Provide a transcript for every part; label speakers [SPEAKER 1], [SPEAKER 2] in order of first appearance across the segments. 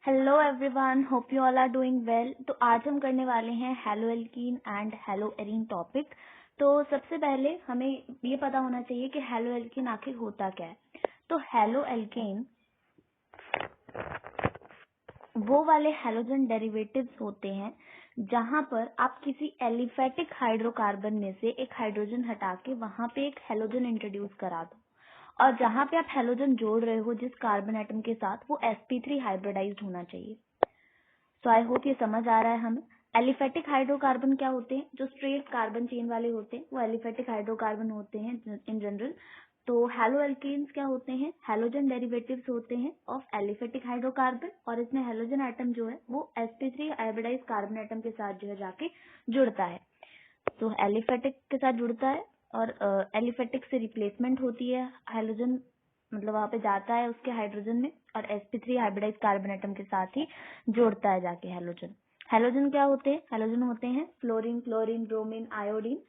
[SPEAKER 1] Hello everyone, hope you all are doing well. तो आज हम करने वाले हैं halo alkene and halo arene topic. तो सबसे पहले हमें ये पता होना चाहिए कि हेलो एल्कीन आखिर होता क्या है। तो हेलो एल्कीन वो वाले हैलोजन डेरिवेटिव्स होते हैं जहां पर आप किसी एलिफेटिक हाइड्रोकार्बन में से एक हाइड्रोजन हटा के वहां पे एक हैलोजन इंट्रोड्यूस करा दो, और जहां पे आप हैलोजन जोड़ रहे हो जिस कार्बन एटम के साथ, वो sp3 हाइब्रिडाइज्ड होना चाहिए। सो आई होप ये समझ आ रहा है हमें। एलिफेटिक हाइड्रोकार्बन क्या होते हैं? जो स्ट्रेट कार्बन चेन वाले होते हैं वो एलिफेटिक हाइड्रोकार्बन होते हैं इन जनरल। तो हेलो एल्केन्स क्या होते हैं? हैलोजन डेरिवेटिव्स होते हैं ऑफ एलिफेटिक हाइड्रोकार्बन, और इसमें हैलोजन एटम जो है वो sp3 हाइब्रिडाइज कार्बन एटम के साथ जो है जाके जुड़ता है। तो एलिफेटिक के साथ जुड़ता है और एलिफेटिक से रिप्लेसमेंट होती है हैलोजन, मतलब वहां पे जाता है उसके हाइड्रोजन में और sp3 हाइब्रिडाइज कार्बन एटम के साथ ही जोड़ता है जाके हैलोजन। हैलोजन क्या होते हैं? हैलोजन होते हैं फ्लोरीन, क्लोरीन, ब्रोमीन, आयोडीन,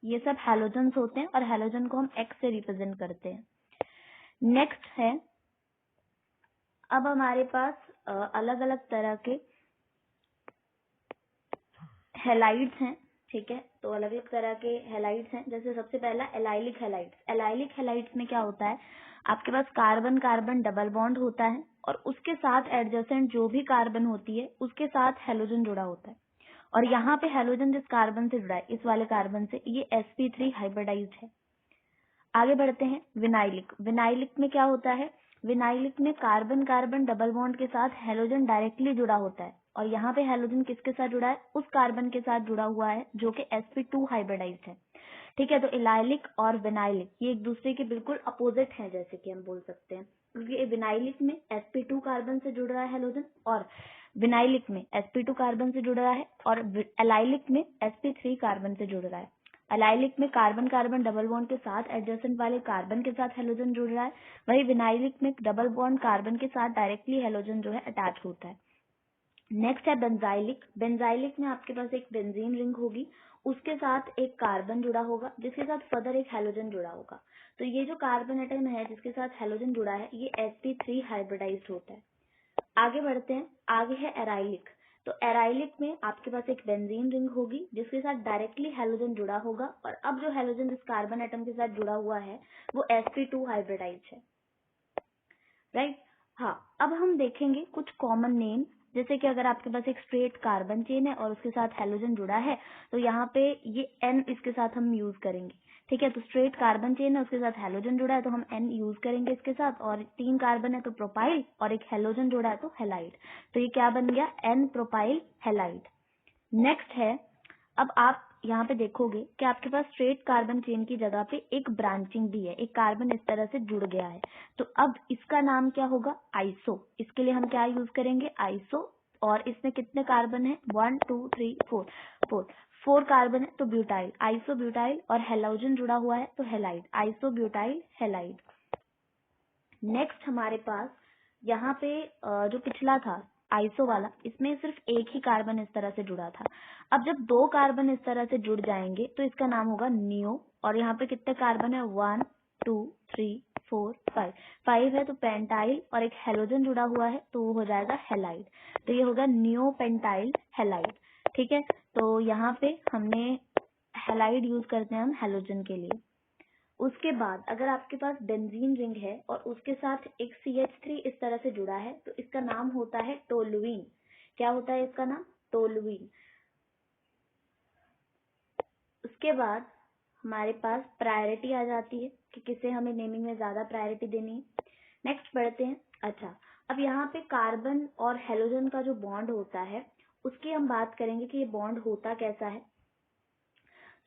[SPEAKER 1] ये सब हैलोजन होते हैं और हैलोजन को हम X से रिप्रेजेंट करते हैं। नेक्स्ट है, अब हमारे पास अलग अलग तरह के हेलाइड्स हैं, ठीक है। तो अलग अलग तरह के हेलाइड्स हैं, जैसे सबसे पहला एलाइलिक हेलाइड्स। एलाइलिक हेलाइड्स में क्या होता है? आपके पास कार्बन कार्बन डबल बॉन्ड होता है और उसके साथ एडजेसेंट जो भी कार्बन होती है उसके साथ हेलोजन जुड़ा होता है, और यहाँ पे हेलोजन जिस कार्बन से जुड़ा है, इस वाले कार्बन से, ये sp3 हाइब्रिडाइज्ड है। आगे बढ़ते हैं, विनाइलिक। विनाइलिक में क्या होता है? विनाइलिक में कार्बन कार्बन डबल बॉन्ड के साथ हेलोजन डायरेक्टली जुड़ा होता है, और यहाँ पे हेलोजन किसके साथ जुड़ा है? उस कार्बन के साथ जुड़ा हुआ है जो कि sp2 हाइब्रिडाइज्ड है, ठीक है। तो इलाइलिक और विनाइलिक ये एक दूसरे के बिल्कुल अपोजिट हैं, जैसे कि हम बोल सकते हैं, क्योंकि विनाइलिक में sp2 कार्बन से जुड़ रहा है हेलोजन, और विनाइलिक में sp2 कार्बन से जुड़ रहा है, और एलाइलिक में sp3 कार्बन से जुड़ रहा है। एलाइलिक में कार्बन कार्बन डबल बॉन्ड के साथ एडजेसेंट वाले कार्बन के साथ हेलोजन जुड़ रहा है, वही विनाइलिक में डबल बॉन्ड कार्बन के साथ डायरेक्टली हेलोजन जो है अटैच होता है। नेक्स्ट है बेंजाइलिक। बेंजाइलिक में आपके पास एक बेंजीन रिंग होगी, उसके साथ एक कार्बन जुड़ा होगा जिसके साथ फर्दर एक हेलोजन जुड़ा होगा। तो ये जो कार्बन एटम है जिसके साथ हेलोजन जुड़ा है ये sp3 हाइब्रिडाइज्ड होता है। आगे बढ़ते हैं, आगे है एराइलिक। तो एराइलिक में आपके पास एक बेंजीन रिंग होगी जिसके साथ डायरेक्टली हेलोजन जुड़ा होगा, और अब जो हेलोजन जिस कार्बन एटम के साथ जुड़ा हुआ है वो sp2 हाइब्रिडाइज्ड है, राइट। हाँ, अब हम देखेंगे कुछ कॉमन नेम, जैसे कि अगर आपके पास एक स्ट्रेट कार्बन चेन है और उसके साथ हेलोजन जुड़ा है तो यहाँ पे ये N इसके साथ हम यूज करेंगे, ठीक है। तो स्ट्रेट कार्बन चेन है, उसके साथ हेलोजन जुड़ा है तो हम N यूज करेंगे इसके साथ, और 3 कार्बन है तो प्रोपाइल, और एक हेलोजन जुड़ा है तो हेलाइड। तो ये क्या बन गया? N propyl halide. नेक्स्ट है, अब आप यहाँ पे देखोगे कि आपके पास स्ट्रेट कार्बन चेन की जगह पे एक ब्रांचिंग भी है, एक कार्बन इस तरह से जुड़ गया है, तो अब इसका नाम क्या होगा? आइसो। इसके लिए हम क्या यूज करेंगे? आइसो। और इसमें कितने कार्बन है? 1 2 3 4, 4 कार्बन है तो ब्यूटाइल, आइसो ब्यूटाइल, और हेलोजन जुड़ा हुआ है तो halide, iso butyl halide. Next हमारे पास यहाँ पे जो पिछला था आइसो वाला, इसमें सिर्फ एक ही कार्बन इस तरह से जुड़ा था। अब जब 2 कार्बन इस तरह से जुड़ जाएंगे तो इसका नाम होगा नियो, और यहाँ पे कितने कार्बन है? 1 2 3 4 5, 5 है तो पेंटाइल, और एक हेलोजन जुड़ा हुआ है तो वो हो जाएगा हेलाइड। तो ये होगा नियो पेंटाइल हेलाइड, ठीक है। तो यहाँ पे हमने हेलाइड यूज करते हैं हम हेलोजन के लिए। उसके बाद अगर आपके पास बेंजीन रिंग है और उसके साथ एक CH3 इस तरह से जुड़ा है तो इसका नाम होता है टोलुइन। क्या होता है इसका नाम? टोलुइन। उसके बाद हमारे पास प्रायोरिटी आ जाती है कि किसे हमें नेमिंग में ज्यादा प्रायोरिटी देनी है। नेक्स्ट बढ़ते हैं। अच्छा, अब यहाँ पे कार्बन और हेलोजन का जो बॉन्ड होता है उसकी हम बात करेंगे कि ये बॉन्ड होता कैसा है।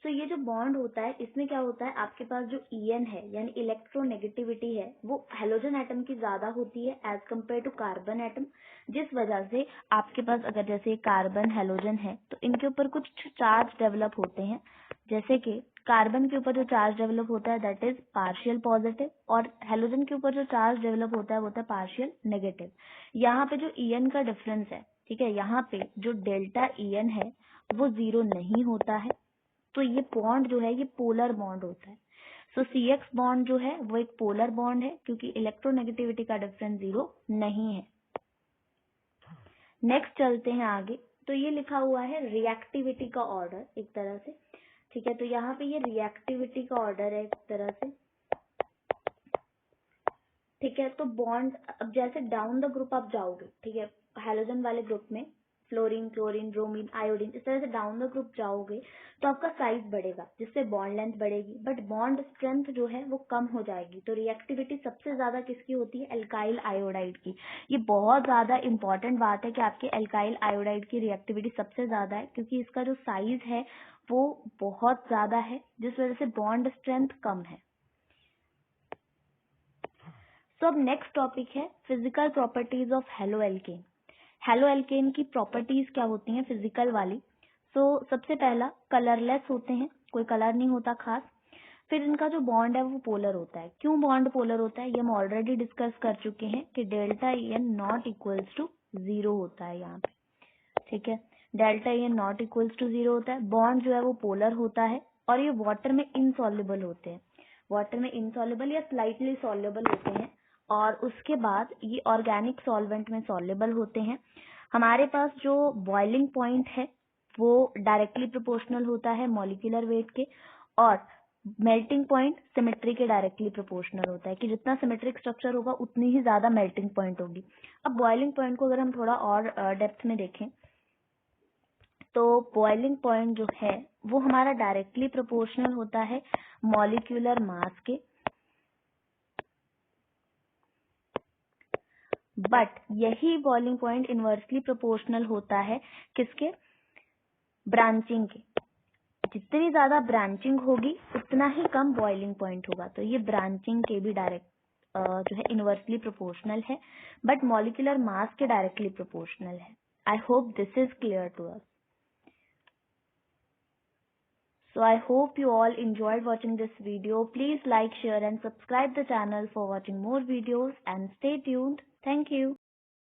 [SPEAKER 1] तो ये जो बॉन्ड होता है इसमें क्या होता है, आपके पास जो En है यानी इलेक्ट्रोनेगेटिविटी है वो हेलोजन एटम की ज्यादा होती है as compare to carbon atom, जिस वजह से आपके पास अगर जैसे कार्बन हेलोजन है तो इनके ऊपर कुछ चार्ज डेवलप होते हैं। जैसे कि कार्बन के ऊपर जो चार्ज डेवलप होता है दैट इज पार्शियल पॉजिटिव, और हेलोजन के ऊपर जो चार्ज डेवलप होता है वो होता है पार्शियल नेगेटिव। यहाँ पे जो En का डिफरेंस है, ठीक है, यहाँ पे जो डेल्टा En है वो 0 नहीं होता है, तो ये बॉन्ड जो है ये पोलर बॉन्ड होता है। सो CX बॉन्ड जो है वो एक पोलर बॉन्ड है क्योंकि इलेक्ट्रोनेगेटिविटी का डिफरेंस 0 नहीं है। नेक्स्ट चलते हैं आगे। तो ये लिखा हुआ है रिएक्टिविटी का ऑर्डर एक तरह से, ठीक है। तो यहाँ पे ये रिएक्टिविटी का ऑर्डर है एक तरह से, ठीक है। तो बॉन्ड, अब जैसे डाउन द ग्रुप आप जाओगे, ठीक है, हैलोजन वाले ग्रुप में फ्लोरीन, क्लोरीन, ब्रोमीन, आयोडीन, इस तरह से डाउन द ग्रुप जाओगे तो आपका साइज बढ़ेगा, जिससे बॉन्ड लेंथ बढ़ेगी, बट बॉन्ड स्ट्रेंथ जो है वो कम हो जाएगी। तो रिएक्टिविटी सबसे ज्यादा किसकी होती है? एल्काइल आयोडाइड की। ये बहुत ज्यादा इंपॉर्टेंट बात है कि आपके एल्काइल आयोडाइड की रिएक्टिविटी सबसे ज्यादा है, क्योंकि इसका जो साइज है वो बहुत ज्यादा है, जिस वजह से बॉन्ड स्ट्रेंथ कम है। तो अब नेक्स्ट टॉपिक है physical properties of halo alkane. Halo alkane की प्रॉपर्टीज क्या होती हैं फिजिकल वाली? सबसे पहला, कलरलेस होते हैं, कोई कलर नहीं होता खास। फिर इनका जो बॉन्ड है वो पोलर होता है। क्यों बॉन्ड पोलर होता है ये हम ऑलरेडी डिस्कस कर चुके हैं कि delta n not equals to 0 होता है यहाँ पे, ठीक है। Delta n not equals to 0 होता है, बॉन्ड जो है वो पोलर होता है, और ये वाटर में इनसॉल्युबल होते हैं, वाटर में इनसॉल्युबल या स्लाइटली सॉल्युबल होते हैं, और उसके बाद ये ऑर्गेनिक सॉल्वेंट में सॉल्युबल होते हैं। हमारे पास जो बॉइलिंग पॉइंट है वो डायरेक्टली प्रोपोर्शनल होता है मॉलिक्यूलर वेट के, और मेल्टिंग पॉइंट सिमेट्री के डायरेक्टली प्रोपोर्शनल होता है कि जितना सिमेट्रिक स्ट्रक्चर होगा उतनी ही ज्यादा मेल्टिंग पॉइंट होगी। अब बॉइलिंग पॉइंट को अगर हम थोड़ा और डेप्थ में देखें तो बॉइलिंग पॉइंट जो है वो हमारा डायरेक्टली प्रोपोर्शनल होता है मॉलिक्यूलर मास के, बट यही बॉइलिंग पॉइंट इनवर्सली प्रोपोर्शनल होता है किसके? ब्रांचिंग के। जितनी ज्यादा ब्रांचिंग होगी उतना ही कम बॉइलिंग पॉइंट होगा। तो ये ब्रांचिंग के भी डायरेक्ट जो है इनवर्सली प्रोपोर्शनल है, बट मॉलिक्यूलर मास के डायरेक्टली प्रोपोर्शनल है। I hope this is clear to us. So I hope you all enjoyed watching this video. Please like, share and subscribe the channel for watching more videos, and stay tuned. Thank you.